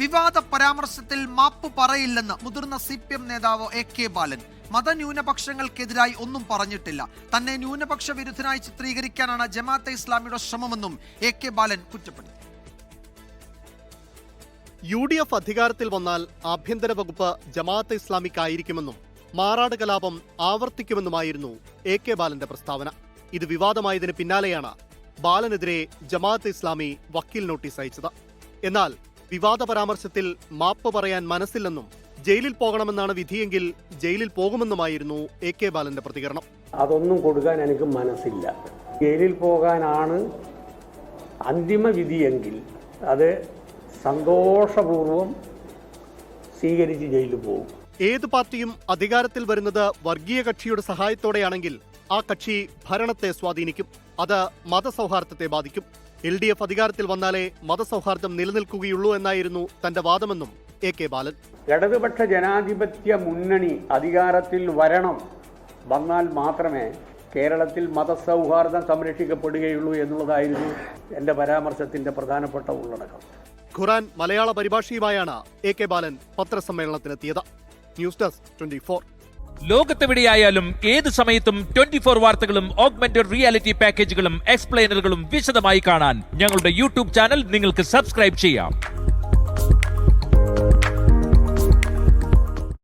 വിവാദ പരാമർശത്തിൽ മാപ്പ് പറയില്ലെന്ന് മുതിർന്ന CPM നേതാവ് AK ബാലൻ. മതന്യൂനപക്ഷങ്ങൾക്കെതിരായി ഒന്നും പറഞ്ഞിട്ടില്ല. തന്നെ ന്യൂനപക്ഷ വിരുദ്ധനായി ചിത്രീകരിക്കാനാണ് ജമാഅത്തെ ഇസ്ലാമിയുടെ ശ്രമമെന്നും AK ബാലൻ കുറ്റപ്പെടുത്തി. UDF അധികാരത്തിൽ വന്നാൽ ആഭ്യന്തര വകുപ്പ് ജമാഅത്തെ ഇസ്ലാമിക്കായിരിക്കുമെന്നും മാറാട് കലാപം ആവർത്തിക്കുമെന്നുമായിരുന്നു AK ബാലന്റെ പ്രസ്താവന. ഇത് വിവാദമായതിന് പിന്നാലെയാണ് ബാലനെതിരെ ജമാഅത്തെ ഇസ്ലാമി വക്കീൽ നോട്ടീസ് അയച്ചത്. എന്നാൽ വിവാദ പരാമർശത്തിൽ മാപ്പ് പറയാൻ മനസ്സില്ലെന്നും ജയിലിൽ പോകണമെന്നാണ് വിധിയെങ്കിൽ ജയിലിൽ പോകുമെന്നുമായിരുന്നു AK ബാലന്റെ പ്രതികരണം. അതൊന്നും കൊടുക്കാൻ എനിക്ക് മനസ്സില്ല. ജയിലിൽ പോകാനാണ് അന്തിമ വിധിയെങ്കിൽ അത് സന്തോഷപൂർവ്വം സ്വീകരിച്ച് ജയിലിൽ പോകും. ഏത് പാർട്ടിയും അധികാരത്തിൽ വരുന്നത് വർഗീയ കക്ഷിയുടെ സഹായത്തോടെയാണെങ്കിൽ ആ കക്ഷി ഭരണത്തെ സ്വാധീനിക്കും. അത് മതസൗഹാർദ്ദത്തെ ബാധിക്കും. LDF അധികാരത്തിൽ വന്നാലേ മതസൗഹാർദ്ദം നിലനിൽക്കുകയുള്ളൂ എന്നായിരുന്നു തന്റെ വാദമെന്നും AK ബാലൻ. ഇടതുപക്ഷ ജനാധിപത്യ മുന്നണി അധികാരത്തിൽ വന്നാൽ മാത്രമേ കേരളത്തിൽ മതസൗഹാർദ്ദം സംരക്ഷിക്കപ്പെടുകയുള്ളൂ എന്നുള്ളതായിരുന്നു എൻ്റെ പരാമർശത്തിന്റെ പ്രധാനപ്പെട്ട ഉള്ളടക്കം. ഖുറാൻ മലയാള പരിഭാഷയുമായാണ് AK ബാലൻ പത്രസമ്മേളനത്തിനെത്തിയത്. News desk 24. ലോകത്തെവിടെയായാലും ഏത് സമയത്തും 24 വാർത്തകളും ഓഗ്മെന്റഡ് റിയാലിറ്റി പാക്കേജുകളും എക്സ്പ്ലെയിനറുകളും വിശദമായി കാണാൻ ഞങ്ങളുടെ YouTube ചാനൽ നിങ്ങൾക്ക് സബ്സ്ക്രൈബ് ചെയ്യാം.